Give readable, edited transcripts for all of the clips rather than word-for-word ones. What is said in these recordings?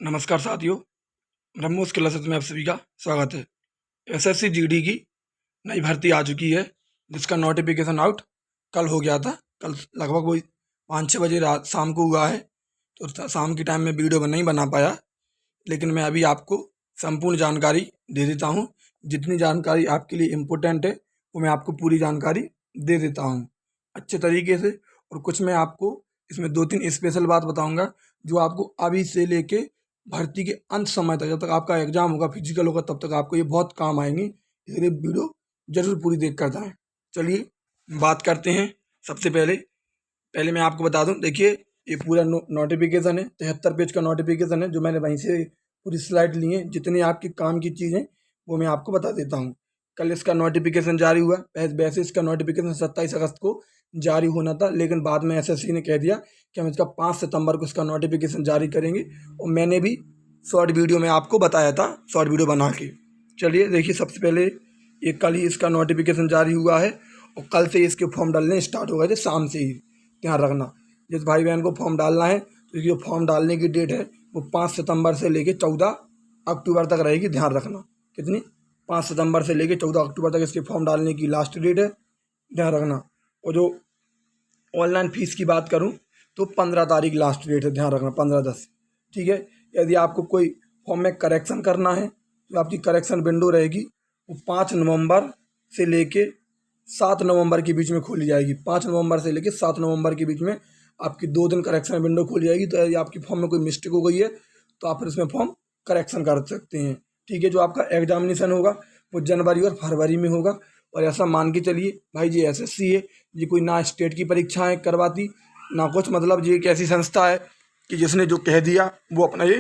नमस्कार साथियों, ब्रह्मोस क्लासेस में आप सभी का स्वागत है। एसएससी जीडी की नई भर्ती आ चुकी है, जिसका नोटिफिकेशन आउट कल हो गया था। कल लगभग वही 5-6 बजे रात शाम को हुआ है, तो शाम के टाइम में वीडियो नहीं बना पाया, लेकिन मैं अभी आपको संपूर्ण जानकारी दे देता हूँ। जितनी जानकारी आपके लिए इम्पोर्टेंट है वो मैं आपको पूरी जानकारी दे देता हूँ अच्छे तरीके से। और कुछ मैं आपको इसमें 2-3 स्पेशल बात बताऊँगा जो आपको अभी से लेके भर्ती के अंत समय तक, जब तक आपका एग्जाम होगा, फिजिकल होगा, तब तक आपको ये बहुत काम आएंगी। इसलिए वीडियो जरूर पूरी देख कर जाएँ। चलिए बात करते हैं। सबसे पहले पहले मैं आपको बता दूं, देखिए ये पूरा नोटिफिकेशन है, 73 पेज का नोटिफिकेशन है, जो मैंने वहीं से पूरी स्लाइड ली है। जितने आपके काम की चीज़ें वो मैं आपको बता देता हूँ। कल इसका नोटिफिकेशन जारी हुआ। वैसे इसका नोटिफिकेशन 27 अगस्त को जारी होना था, लेकिन बाद में एसएससी ने कह दिया कि हम इसका 5 सितंबर को इसका नोटिफिकेशन जारी करेंगे। और मैंने भी शॉर्ट वीडियो में आपको बताया था, शॉर्ट वीडियो बना के। चलिए देखिए, सबसे पहले ये कल ही इसका नोटिफिकेशन जारी हुआ है और कल से इसके फॉर्म डालने स्टार्ट हो गए थे, शाम से ही। ध्यान रखना, जिस भाई बहन को फॉर्म डालना है तो ये फॉर्म डालने की डेट है वो 5 सितंबर से लेके 14 अक्टूबर तक रहेगी। ध्यान रखना, कितनी, 5 सितंबर से लेके 14 अक्टूबर तक इसके फॉर्म डालने की लास्ट डेट है। ध्यान रखना। और जो ऑनलाइन फीस की बात करूं तो 15 तारीख लास्ट डेट है। ध्यान रखना, 15/10। ठीक है। यदि आपको कोई फॉर्म में करेक्शन करना है तो आपकी करेक्शन विंडो रहेगी वो 5 नवंबर से लेके 7 नवंबर के बीच में खोली जाएगी। 5 नवंबर से लेकर 7 नवंबर के बीच में आपकी 2 दिन करेक्शन विंडो खोली जाएगी। तो यदि आपकी फॉर्म में कोई मिस्टेक हो गई है तो आप फिर इसमें फॉर्म करेक्शन कर सकते हैं। ठीक है। जो आपका एग्जामिनेशन होगा वो जनवरी और फरवरी में होगा। और ऐसा मान के चलिए भाई, जी एसएससी है, ये कोई ना स्टेट की परीक्षाएं करवाती ना कुछ, मतलब ये एक ऐसी संस्था है कि जिसने जो कह दिया वो अपना ये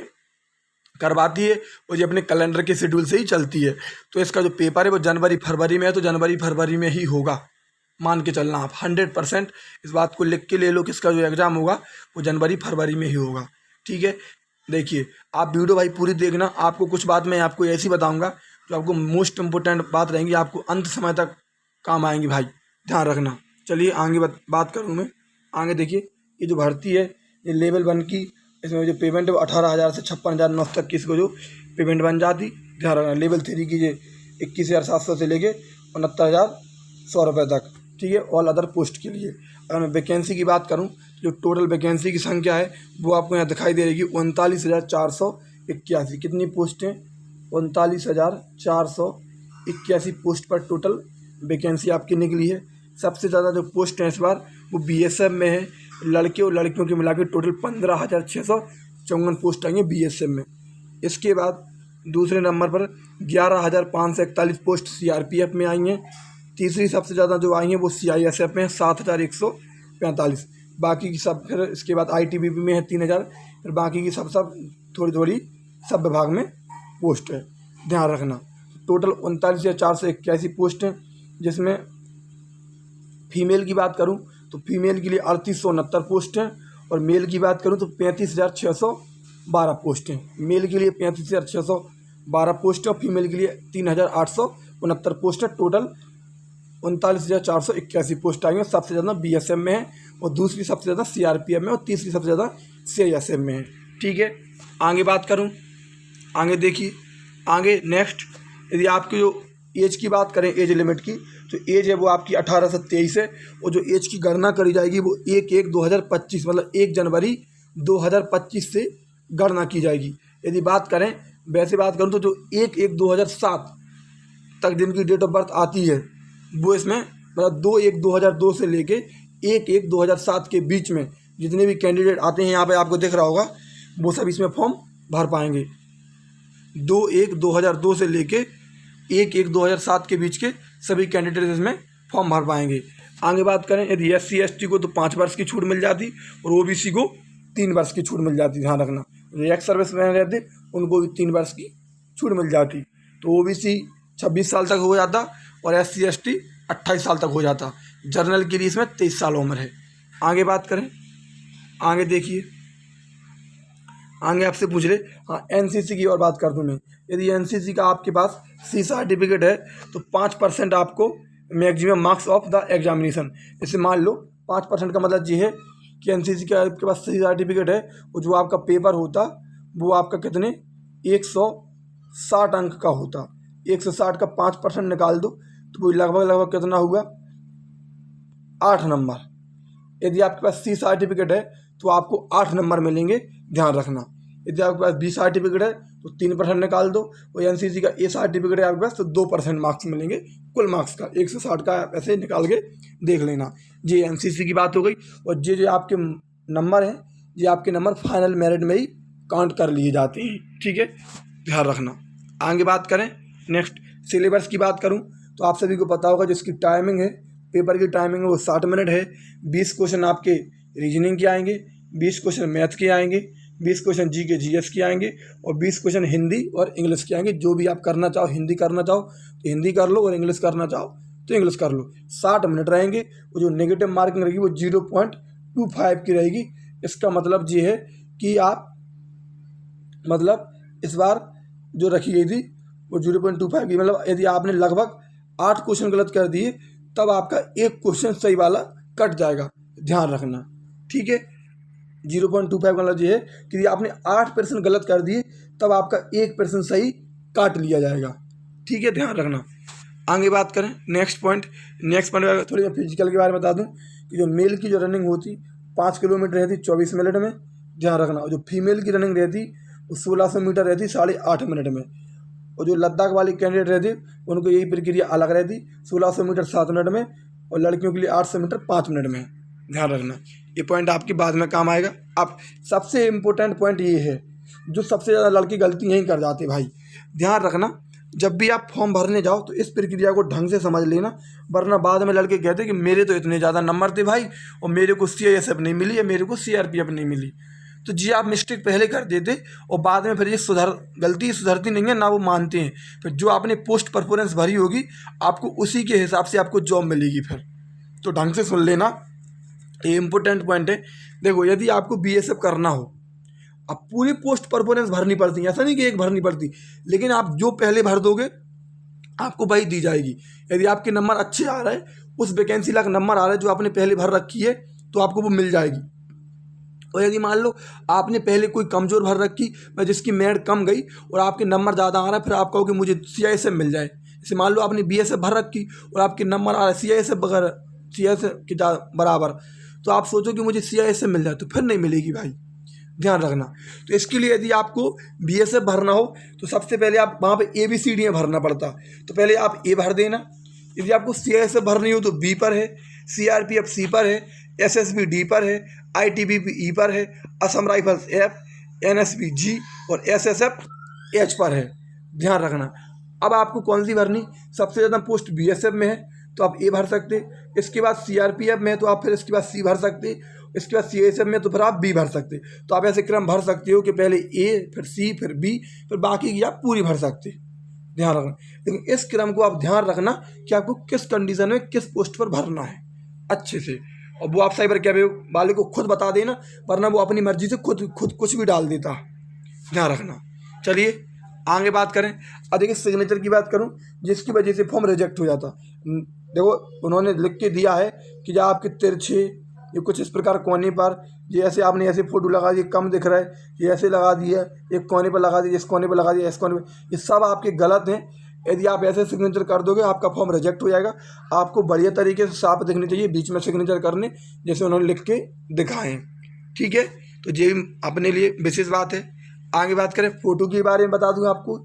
करवाती है और ये अपने कैलेंडर के शेड्यूल से ही चलती है। तो इसका जो पेपर है वो जनवरी फरवरी में है, तो जनवरी फरवरी में ही होगा। मान के चलना आप 100% इस बात को लिख के ले लो कि इसका जो एग्ज़ाम होगा वो जनवरी फरवरी में ही होगा। ठीक है। देखिए, आप वीडियो भाई पूरी देखना। आपको कुछ बात मैं आपको ऐसी बताऊंगा जो आपको मोस्ट इम्पोर्टेंट बात रहेंगी, आपको अंत समय तक काम आएंगी भाई। ध्यान रखना। चलिए आगे बात करूँ मैं। आगे देखिए, ये जो भर्ती है ये लेवल 1 की, इसमें जो पेमेंट है वो 18,000 से 56,900 तक की इसको जो पेमेंट बन जाती। ध्यान रखना। लेवल 3 की ये 21,700 से लेके 69,100 रुपये तक। ठीक है। ऑल अदर पोस्ट के लिए अगर मैं वैकेंसी की बात करूं, जो टोटल वैकेंसी की संख्या है वो आपको यहाँ दिखाई दे रही है, 39,481। कितनी पोस्टें? 39,481 पोस्ट पर टोटल वैकेंसी आपकी निकली है। सबसे ज़्यादा जो पोस्ट हैं इस बार वो बीएसएफ में है। लड़के और लड़कियों के मिला के टोटल 15,654 पोस्ट आई हैं बीएसएफ में। इसके बाद दूसरे नंबर पर 11,541 पोस्ट सीआरपीएफ में आई हैं। तीसरी सबसे ज़्यादा जो आई हैं वो सीआईएसएफ में है, 7,145। बाकी की सब, फिर इसके बाद आईटीबीपी में है 3,000। फिर बाकी की सब थोड़ी थोड़ी सब विभाग में पोस्ट है। ध्यान रखना। टोटल 39,481 पोस्ट हैं, जिसमें फीमेल की बात करूं तो फीमेल के लिए 3,869 पोस्ट हैं और मेल की बात करूं तो 35,612 पोस्ट हैं। मेल के लिए 35,612 पोस्ट है और फीमेल के लिए 3,869 पोस्ट है। टोटल 39,481 पोस्ट आई हैं। सबसे ज़्यादा बीएसएफ में है और दूसरी सबसे ज़्यादा सीआरपीएफ में और तीसरी सबसे ज़्यादा सीआईएसएफ में है। ठीक है। आगे बात करूं, आगे देखिए, आगे नेक्स्ट, यदि आपकी जो एज की बात करें, एज लिमिट की, तो एज है वो आपकी 18 से 23 है। और जो एज की गणना करी जाएगी वो 1/1/2025 मतलब 1 जनवरी 2025 से गणना की जाएगी। यदि बात करें, वैसे बात करूं तो जो 1/1/2007 तक जिनकी डेट ऑफ बर्थ आती है वो इसमें, मतलब 2/1/2002 से लेके 1/1/2007 के बीच में जितने भी कैंडिडेट आते हैं, यहाँ पे आपको दिख रहा होगा, वो सब इसमें फॉर्म भर पाएंगे। 2/1/2002 से लेके 1/1/2007 के बीच के सभी कैंडिडेट इसमें फॉर्म भर पाएंगे। आगे बात करें, यदि SC/ST को तो 5 वर्ष की छूट मिल जाती और OBC को 3 वर्ष की छूट मिल जाती। ध्यान रखना। जो एक्स सर्विस मैन रहते उनको भी 3 वर्ष की छूट मिल जाती। तो OBC 26 साल तक हो जाता और SC/ST 28 साल तक हो जाता। जर्नल के लिए इसमें 23 साल उम्र है। आगे बात करें, आगे देखिए, आगे आपसे पूछ रहे, हाँ, एनसीसी की और बात कर दूँ मैं। यदि एनसीसी का आपके पास C सर्टिफिकेट है तो 5% आपको maximum marks of the examination, जैसे मान लो 5% का मतलब ये है कि एनसीसी का आपके पास C सर्टिफिकेट है और जो आपका पेपर होता वो आपका कितने 160 अंक का होता। 160 का 5% निकाल दो तो वो लगभग कितना हुआ 8 नंबर। यदि आपके पास सी सर्टिफिकेट है तो आपको 8 नंबर मिलेंगे, ध्यान रखना। यदि आपके पास बी सर्टिफिकेट है तो 3% निकाल दो, और एनसीसी का ए सर्टिफिकेट है आपके पास तो 2% मार्क्स मिलेंगे कुल मार्क्स का। 160 का ऐसे निकाल के देख लेना। ये एनसीसी की बात हो गई। और ये जो आपके नंबर हैं ये आपके नंबर फाइनल मेरिट में ही काउंट कर लिए जाते हैं, ठीक है, ध्यान रखना। आगे बात करें, नेक्स्ट सिलेबस की बात करूँ तो आप सभी को पता होगा जिसकी टाइमिंग है, पेपर की टाइमिंग है वो 60 मिनट है। 20 क्वेश्चन आपके रीजनिंग के आएंगे, 20 क्वेश्चन मैथ के आएंगे, 20 क्वेश्चन जी के जीएस के आएंगे, और 20 क्वेश्चन हिंदी और इंग्लिश के आएंगे। जो भी आप करना चाहो, हिंदी करना चाहो तो हिंदी कर लो, और इंग्लिश करना चाहो तो इंग्लिश कर लो। 60 मिनट रहेंगे। और जो नेगेटिव मार्किंग रहेगी वो 0.25 की रहेगी। इसका मतलब ये है कि आप मतलब इस बार जो रखी गई थी वो 0.25 की, मतलब यदि आपने लगभग 8 क्वेश्चन गलत कर दिए तब आपका एक क्वेश्चन सही वाला कट जाएगा, ध्यान रखना, ठीक है। 0.25 मतलब ये है कि यदि आपने 8% गलत कर दिए तब आपका 1% सही काट लिया जाएगा, ठीक है, ध्यान रखना। आगे बात करें नेक्स्ट पॉइंट थोड़ी मैं फिजिकल के बारे में बता दूं कि जो मेल की जो रनिंग होती 5 किलोमीटर रहती 24 मिनट में, ध्यान रखना। और जो फीमेल की रनिंग रहती वो 1600 मीटर रहती 8.5 मिनट में। और जो लद्दाख वाली कैंडिडेट रहती उनको यही प्रक्रिया अलग रहती, 1600 मीटर 7 मिनट में, और लड़कियों के लिए 800 मीटर 5 मिनट में, ध्यान रखना। ये पॉइंट आपकी बाद में काम आएगा। अब सबसे इम्पोर्टेंट पॉइंट ये है, जो सबसे ज़्यादा लड़के गलती यहीं कर जाते भाई, ध्यान रखना। जब भी आप फॉर्म भरने जाओ तो इस प्रक्रिया को ढंग से समझ लेना, वरना बाद में लड़के कहते कि मेरे तो इतने ज़्यादा नंबर थे भाई, और मेरे को CISF नहीं मिली या मेरे को CRPF नहीं मिली। तो जी आप मिस्टेक पहले कर देते और बाद में फिर ये गलती सुधरती नहीं है ना, वो मानते हैं। फिर जो आपने पोस्ट परफॉर्मेंस भरी होगी आपको उसी के हिसाब से आपको जॉब मिलेगी फिर। तो ढंग से सुन लेना, ये इम्पोर्टेंट पॉइंट है। देखो यदि आपको BSF करना हो, अब पूरी पोस्ट परफॉर्मेंस भरनी पड़ती है, ऐसा नहीं कि एक भरनी पड़ती, लेकिन आप जो पहले भर दोगे आपको वही दी जाएगी। यदि आपके नंबर अच्छे आ रहे हैं, उस वैकेंसी लाख नंबर आ रहा है जो आपने पहले भर रखी है, तो आपको वो मिल जाएगी। और यदि मान लो आपने पहले कोई कमज़ोर भर रखी, जिसकी मेरिट कम गई और आपके नंबर ज़्यादा आ रहा है, फिर आप कहो कि मुझे CISF मिल जाए। जैसे मान लो आपने BSF भर रखी और आपके नंबर आ रहा है CISF वगैरह CISF के बराबर, तो आप सोचो कि मुझे CISF मिल जाए, तो फिर नहीं मिलेगी भाई, ध्यान रखना। तो इसके लिए यदि आपको BSF भरना हो तो सबसे पहले आप वहाँ पे ABCD भरना पड़ता। तो पहले आप A भर देना। यदि आपको CISF भरनी हो तो B पर है, CRPF C पर है, SSB D पर है, ITBP E पर है, Assam rifles F, NSB G और SSF H पर है, ध्यान रखना। अब आपको कौन सी भरनी, सबसे ज़्यादा पोस्ट BSF में है तो आप A भर सकते, इसके बाद CRPF में तो आप फिर इसके बाद C भर सकते, इसके बाद CISF में तो फिर आप B भर सकते। तो आप ऐसे क्रम भर सकते हो कि पहले A फिर C फिर B फिर बाकी की आप पूरी भर सकते, ध्यान रखना। लेकिन इस क्रम को आप ध्यान रखना कि आपको किस कंडीशन में किस पोस्ट पर भरना है अच्छे से। और वो आप साइबर कैफे वाले को खुद बता देना, वरना वो अपनी मर्जी से खुद कुछ भी डाल देता, ध्यान रखना। चलिए आगे बात करें। अब देखिए सिग्नेचर की बात करूं, जिसकी वजह से फॉर्म रिजेक्ट हो जाता। देखो उन्होंने लिख के दिया है कि जब आपके तिरछे ये कुछ इस प्रकार कोने पर, ये ऐसे आपने ऐसे फोटो लगा दी कम दिख रहा है, ये ऐसे लगा दिया, एक कोने पर लगा दिया, इस कोने पर लगा दिया, इस कोने पर, ये सब आपके गलत हैं। यदि आप ऐसे सिग्नेचर कर दोगे आपका फॉर्म रिजेक्ट हो जाएगा। आपको बढ़िया तरीके से साफ दिखनी चाहिए, बीच में सिग्नेचर करने जैसे उन्होंने लिख के दिखाएं, ठीक है। तो ये अपने लिए विशेष बात है। आगे बात करें फ़ोटो के बारे में बता दूं आपको,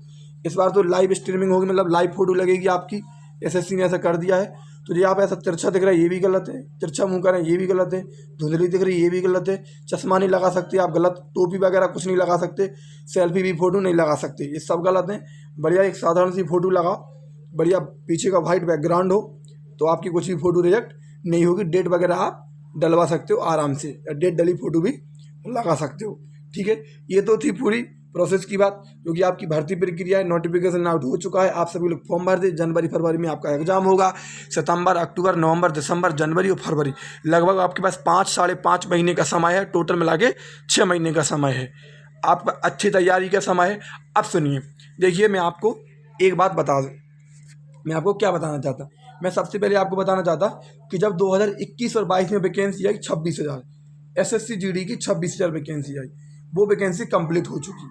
इस बार तो लाइव स्ट्रीमिंग होगी, मतलब लाइव फ़ोटो लगेगी आपकी। SSC ने ऐसा कर दिया है। तो ये आप ऐसा तिरछा दिख रहा है ये भी गलत है, तिरछा मुँह कर रहे हैं ये भी गलत है, धुंधली दिख रही है ये भी गलत है, चश्मा नहीं लगा सकते आप गलत, टोपी वगैरह कुछ नहीं लगा सकते, सेल्फी भी फ़ोटो नहीं लगा सकते, ये सब गलत हैं। बढ़िया एक साधारण सी फ़ोटो लगाओ, बढ़िया पीछे का वाइट बैकग्राउंड हो, तो आपकी कुछ भी फ़ोटो रिजेक्ट नहीं होगी। डेट वगैरह आप डलवा सकते हो आराम से, या डेट डली फ़ोटो भी लगा सकते हो, ठीक है। ये तो थी पूरी प्रोसेस की बात, क्योंकि आपकी भर्ती प्रक्रिया है, नोटिफिकेशन आउट हो चुका है, आप सभी लोग फॉर्म भर दे। जनवरी फरवरी में आपका एग्जाम होगा, सितंबर अक्टूबर नवंबर दिसंबर जनवरी और फरवरी, लगभग आपके पास 5-5.5 महीने का समय है, टोटल मिला के 6 महीने का समय है, आपका अच्छी तैयारी का समय है। अब सुनिए, देखिए मैं आपको एक बात बता दूँ, मैं आपको क्या बताना चाहता, मैं सबसे पहले आपको बताना चाहता कि जब 2021 और 22 में वैकेंसी आई 26,000, SSC GD की 26,000 वैकेंसी आई, वो वैकेंसी कंप्लीट हो चुकी।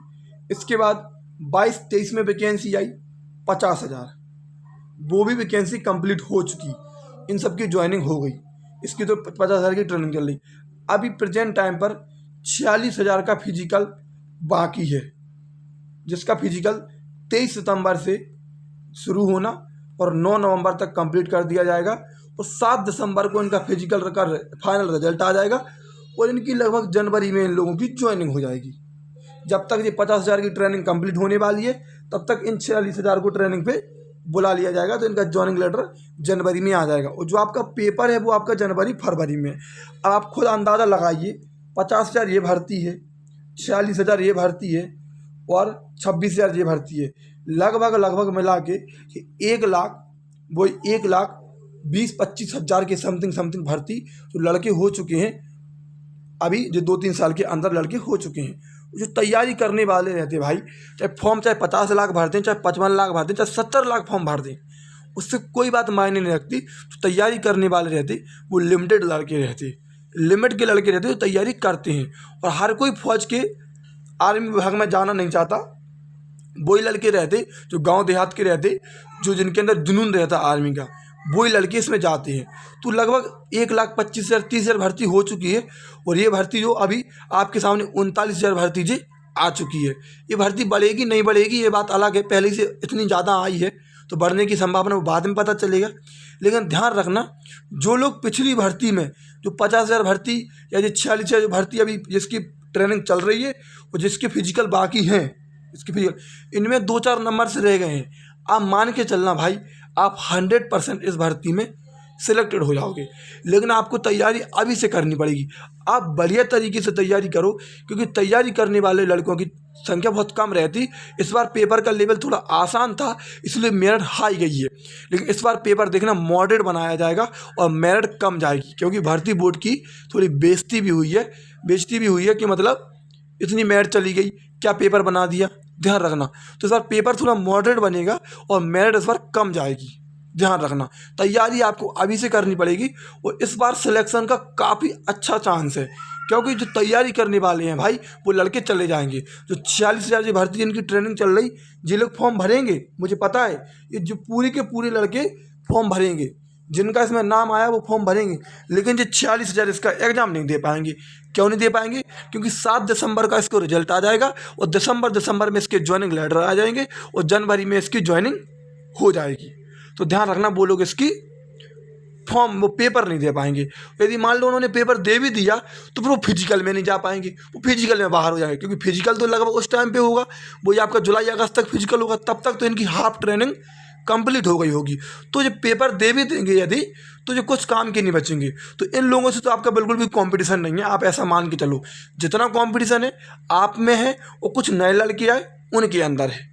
इसके बाद 22-23 में वैकेंसी आई 50,000, वो भी वैकेंसी कंप्लीट हो चुकी, इन सब की ज्वाइनिंग हो गई। इसकी तो 50,000 की ट्रेनिंग चल रही। अभी प्रेजेंट टाइम पर 46,000 का फिजिकल बाकी है, जिसका फिजिकल 23 सितंबर से शुरू होना और 9 नवंबर तक कंप्लीट कर दिया जाएगा और 7 दिसंबर को इनका फिजिकल का फाइनल रिजल्ट आ जाएगा और इनकी लगभग जनवरी में इन लोगों की ज्वाइनिंग हो जाएगी। जब तक ये 50,000 की ट्रेनिंग कंप्लीट होने वाली है तब तक इन 46,000 को ट्रेनिंग पे बुला लिया जाएगा, तो इनका ज्वाइनिंग लेटर जनवरी में आ जाएगा और जो आपका पेपर है वो आपका जनवरी फरवरी में। अब आप खुद अंदाज़ा लगाइए, 50,000 ये भर्ती है, 46,000 ये भर्ती है और 26,000 ये भर्ती है, लगभग मिला के 1,20-25 हज़ार के समथिंग भर्ती तो लड़के हो चुके हैं। अभी जो 2-3 साल के अंदर लड़के हो चुके हैं जो तैयारी करने वाले रहते हैं भाई, चाहे फॉर्म चाहे 50 लाख भर दें, चाहे 55 लाख भर दें, चाहे 70 लाख फॉर्म भर दें, उससे कोई बात मायने नहीं रखती। तो तैयारी करने वाले रहते वो लिमिटेड लड़के रहते, लिमिट के लड़के रहते जो तैयारी करते हैं। और हर कोई फौज के आर्मी विभाग में जाना नहीं चाहता, वही लड़के रहते जो गांव देहात के रहते, जो जिनके अंदर जुनून रहता आर्मी का, वही लड़के इसमें जाते हैं। तो लगभग 1,25,000-30,000 भर्ती हो चुकी है और ये भर्ती जो अभी आपके सामने 39,000 भर्ती जी आ चुकी है। ये भर्ती बढ़ेगी नहीं बढ़ेगी ये बात अलग है, पहले से इतनी ज़्यादा आई है तो बढ़ने की संभावना बाद में पता चलेगा। लेकिन ध्यान रखना, जो लोग पिछली भर्ती में जो 50,000 भर्ती या जो 46,000 भर्ती अभी जिसकी ट्रेनिंग चल रही है और जिसके फिजिकल बाकी हैं, इसके फिजिकल इनमें 2-4 नंबर से रह गए हैं, आप मान के चलना भाई आप 100% इस भर्ती में सिलेक्टेड हो जाओगे। लेकिन आपको तैयारी अभी से करनी पड़ेगी। आप बढ़िया तरीके से तैयारी करो, क्योंकि तैयारी करने वाले लड़कों की संख्या बहुत कम रहती। इस बार पेपर का लेवल थोड़ा आसान था इसलिए मेरिट हाई गई है, लेकिन इस बार पेपर देखना मॉडरेट बनाया जाएगा और मेरिट कम जाएगी, क्योंकि भर्ती बोर्ड की थोड़ी बेइज्जती भी हुई है कि मतलब इतनी मेरिट चली गई, क्या पेपर बना दिया। ध्यान रखना, तो इस बार पेपर थोड़ा मॉडरेट बनेगा और मेरिट इस बार कम जाएगी। ध्यान रखना, तैयारी आपको अभी से करनी पड़ेगी और इस बार सिलेक्शन का काफ़ी अच्छा चांस है, क्योंकि जो तैयारी करने वाले हैं भाई वो लड़के चले जाएंगे। जो 46,000 की भर्ती जिनकी ट्रेनिंग चल रही, जो लोग फॉर्म भरेंगे मुझे पता है, ये जो पूरे के पूरे लड़के फॉर्म भरेंगे, जिनका इसमें नाम आया वो फॉर्म भरेंगे। लेकिन जो 46,000 इसका एग्ज़ाम नहीं दे पाएंगे। क्यों नहीं दे पाएंगे? क्योंकि 7 दिसंबर का इसको रिजल्ट आ जाएगा और दिसंबर में इसके ज्वाइनिंग लेटर आ जाएंगे और जनवरी में इसकी ज्वाइनिंग हो जाएगी। तो ध्यान रखना, वो लोग इसकी फॉर्म वो पेपर नहीं दे पाएंगे। यदि मान लो उन्होंने पेपर दे भी दिया तो फिर वो फिजिकल में नहीं जा पाएंगे, वो फिजिकल में बाहर हो जाएंगे, क्योंकि फिजिकल तो लगभग उस टाइम पे होगा, वो ये आपका जुलाई अगस्त तक फिजिकल होगा, तब तक तो इनकी हाफ ट्रेनिंग कंप्लीट हो गई होगी। तो ये पेपर दे भी देंगे यदि, तो ये कुछ काम के नहीं बचेंगे। तो इन लोगों से तो आपका बिल्कुल भी कंपटीशन नहीं है, आप ऐसा मान के चलो। जितना कंपटीशन है आप में है और कुछ नए लड़के आए उनके अंदर है,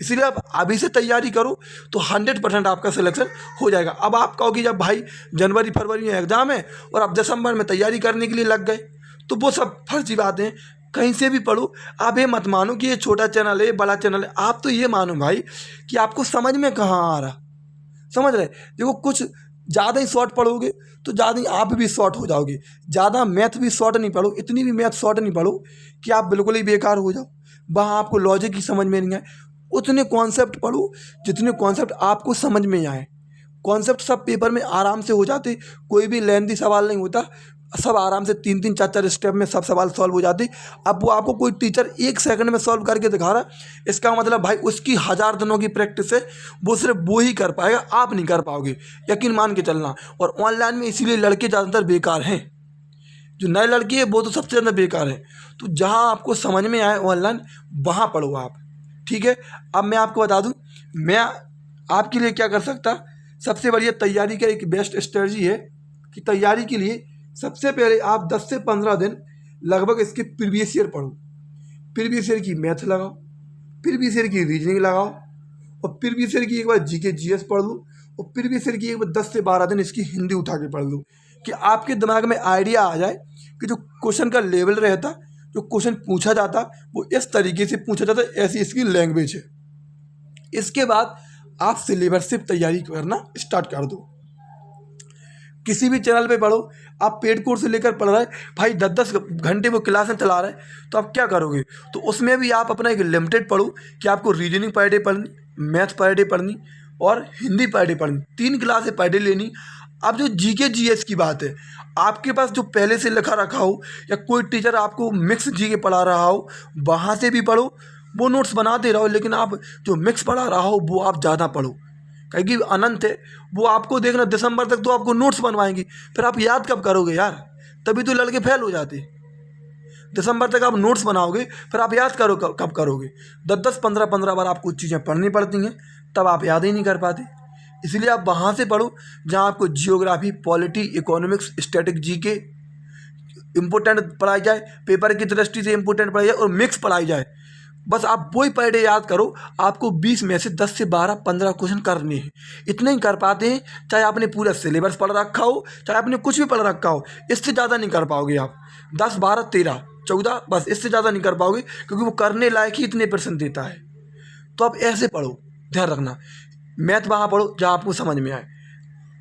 इसीलिए आप अभी से तैयारी करो तो 100% आपका सिलेक्शन हो जाएगा। अब आप कहोगे जब भाई जनवरी फरवरी में एग्ज़ाम है और आप दिसंबर में तैयारी करने के लिए लग गए, तो वो सब फर्जी बातें हैं। कहीं से भी पढ़ो, आप ये मत मानो कि ये छोटा चैनल है, बड़ा चैनल है। आप तो ये मानो भाई कि आपको समझ में कहाँ आ रहा, समझ रहे। देखो, कुछ ज़्यादा ही शॉर्ट पढ़ोगे तो ज़्यादा ही आप भी शॉर्ट हो जाओगे। ज़्यादा मैथ भी शॉर्ट नहीं पढ़ो, इतनी भी मैथ शॉर्ट नहीं पढ़ो कि आप बिल्कुल ही बेकार हो जाओ, वहाँ आपको लॉजिक ही समझ में नहीं आए। उतने कॉन्सेप्ट पढ़ो जितने कॉन्सेप्ट आपको समझ में आए। कॉन्सेप्ट सब पेपर में आराम से हो जाते, कोई भी लेंथी सवाल नहीं होता, सब आराम से 3-3 4-4 स्टेप में सब सवाल सॉल्व हो जाते। अब वो आपको कोई टीचर 1 सेकंड में सॉल्व करके दिखा रहा, इसका मतलब भाई उसकी 1000 दिनों की प्रैक्टिस है, वो सिर्फ वो ही कर पाएगा, आप नहीं कर पाओगे, यकीन मान के चलना। और ऑनलाइन में इसीलिए लड़के ज़्यादातर बेकार हैं, जो नए लड़के हैं वो तो सबसे ज़्यादा बेकार है। तो जहाँ आपको समझ में आए ऑनलाइन वहाँ पढ़ो आप, ठीक है। अब मैं आपको बता दूं, मैं आपके लिए क्या कर सकता। सबसे बढ़िया तैयारी का एक बेस्ट स्ट्रेटजी है कि तैयारी के लिए सबसे पहले आप 10 से 15 दिन लगभग इसके प्रीवियस ईयर पढ़ो। प्रीवियस ईयर की मैथ लगाओ, प्रीवियस ईयर की रीजनिंग लगाओ और प्रीवियस ईयर की एक बार जीके जीएस पढ़ लो और प्रीवियस ईयर की एक बार 10 से 12 दिन इसकी हिंदी उठा के पढ़ लो, कि आपके दिमाग में आइडिया आ जाए कि जो क्वेश्चन का लेवल रहता, जो क्वेश्चन पूछा जाता वो इस तरीके से पूछा जाता, ऐसी इसकी लैंग्वेज है। इसके बाद आप सिलेबस से तैयारी करना स्टार्ट कर दो। किसी भी चैनल पे पढ़ो, आप पेड कोर्स लेकर पढ़ रहे हैं भाई, 10-10 घंटे वो क्लासें चला रहे हैं, तो आप क्या करोगे? तो उसमें भी आप अपना एक लिमिटेड पढ़ो कि आपको रीजनिंग पर डे पढ़नी, मैथ पर डे पढ़नी और हिंदी पर डे पढ़नी, 3 क्लासें पर डे लेनी। अब जो जीके जीएस की बात है, आपके पास जो पहले से लिखा रखा हो या कोई टीचर आपको मिक्स जीके पढ़ा रहा हो, वहाँ से भी पढ़ो, वो नोट्स बनाते रहो, लेकिन आप जो मिक्स पढ़ा रहा हो वो आप ज़्यादा पढ़ो, क्योंकि अनंत है वो। आपको देखना दिसंबर तक तो आपको नोट्स बनवाएंगे, फिर आप याद कब करोगे यार? तभी तो लड़के फेल हो जाते। दिसंबर तक आप नोट्स बनाओगे, फिर आप याद करो कब करोगे? 10-10, 15-15 बार आपको चीज़ें पढ़नी पड़ती हैं, तब आप याद ही नहीं कर पाते। इसलिए आप वहाँ से पढ़ो जहाँ आपको geography, polity, economics, static, GK important पढ़ाई जाए, पेपर की दृष्टि से इम्पोर्टेंट पढ़ाई जाए और मिक्स पढ़ाई जाए। बस आप वही पर डे याद करो। आपको 20 में से 10 से 12, 15 क्वेश्चन करने हैं, इतने ही कर पाते हैं, चाहे आपने पूरा सिलेबस पढ़ रखा हो, चाहे आपने कुछ भी पढ़ रखा हो। इससे ज़्यादा नहीं कर पाओगे आप। 10, 12, 13, 14, बस इससे ज़्यादा नहीं कर पाओगे, क्योंकि वो करने लायक ही इतने % देता है। तो आप ऐसे पढ़ो, ध्यान रखना। मैथ वहाँ पढ़ो जहाँ आपको समझ में आए।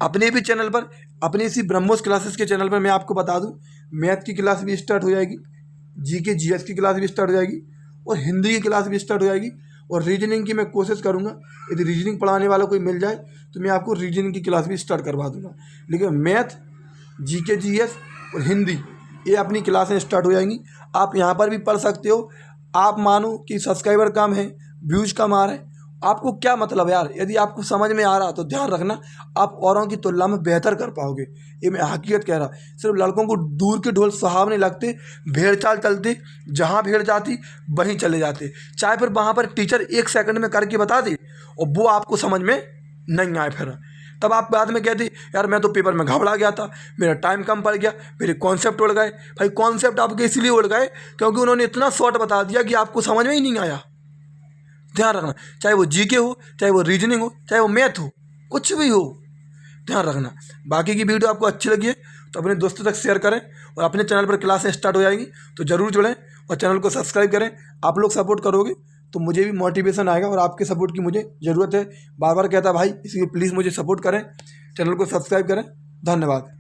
अपने भी चैनल पर, अपने इसी ब्रह्मोस क्लासेस के चैनल पर मैं आपको बता दूं, मैथ की क्लास भी स्टार्ट हो जाएगी, जीके जीएस की क्लास भी स्टार्ट हो जाएगी और हिंदी की क्लास भी स्टार्ट हो जाएगी। और रीजनिंग की मैं कोशिश करूंगा, यदि रीजनिंग पढ़ाने वाला कोई मिल जाए तो मैं आपको रीजनिंग की क्लास भी स्टार्ट करवा दूंगा। लेकिन मैथ, जीके जीएस और हिंदी, ये अपनी क्लासें स्टार्ट हो जाएंगी। आप यहाँ पर भी पढ़ सकते हो। आप मानो कि सब्सक्राइबर कम है, व्यूज़ कम आ रहे हैं, आपको क्या मतलब यार? यदि आपको समझ में आ रहा तो ध्यान रखना, आप औरों की तुलना में बेहतर कर पाओगे। ये मैं हकीकत कह रहा। सिर्फ लड़कों को दूर के ढोल सुहावने लगते, भेड़ चाल चलते, जहाँ भेड़ जाती वहीं चले जाते, चाहे फिर वहाँ पर टीचर 1 सेकंड में करके बता दे और वो आपको समझ में नहीं आए, फिर तब आप बाद में कहते यार मैं तो पेपर में घबरा गया था, मेरा टाइम कम पड़ गया, मेरे कॉन्सेप्ट उड़ गए। भाई कॉन्सेप्ट आपके इसलिए उड़ गए क्योंकि उन्होंने इतना शॉर्ट बता दिया कि आपको समझ में ही नहीं आया। ध्यान रखना, चाहे वो जीके हो, चाहे वो रीजनिंग हो, चाहे वो मैथ हो, कुछ भी हो, ध्यान रखना। बाकी की वीडियो आपको अच्छी लगी है तो अपने दोस्तों तक शेयर करें और अपने चैनल पर क्लासें स्टार्ट हो जाएंगी तो ज़रूर जुड़ें और चैनल को सब्सक्राइब करें। आप लोग सपोर्ट करोगे तो मुझे भी मोटिवेशन आएगा और आपके सपोर्ट की मुझे ज़रूरत है। बार बार कहता भाई, इसलिए प्लीज़ मुझे सपोर्ट करें, चैनल को सब्सक्राइब करें। धन्यवाद।